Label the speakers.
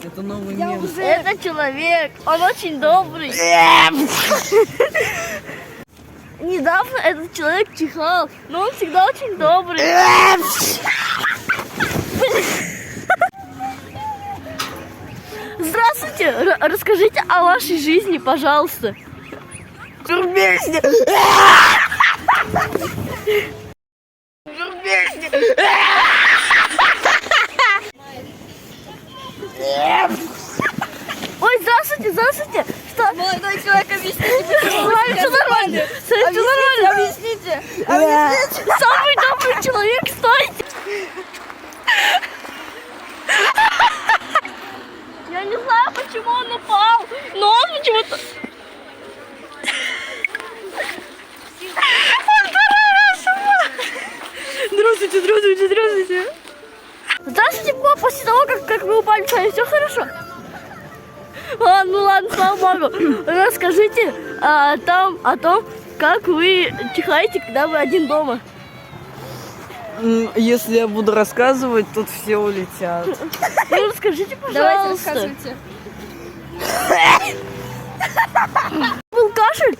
Speaker 1: Это новый мем.
Speaker 2: Это человек, он очень добрый. Недавно этот человек чихал, но он всегда очень добрый. Здравствуйте, расскажите о вашей жизни, пожалуйста.
Speaker 1: Турбезни!
Speaker 2: Ой, здравствуйте, здравствуйте. Что?
Speaker 3: Молодой человек, объясните.
Speaker 2: С вами все нормально? С вами все нормально?
Speaker 3: Объясните. Объясните.
Speaker 2: Самый добрый человек, стойте. Я не знаю, почему он упал, но он почему-то... Здравствуйте, здравствуйте, здравствуйте. Здравствуйте, после того, как вы упали, все хорошо? Ну ладно, слава богу. Расскажите о том, как вы чихаете, когда вы один дома.
Speaker 1: Если я буду рассказывать, тут все улетят.
Speaker 2: Ну, расскажите, пожалуйста.
Speaker 3: Давайте рассказывайте.
Speaker 2: Был кашель?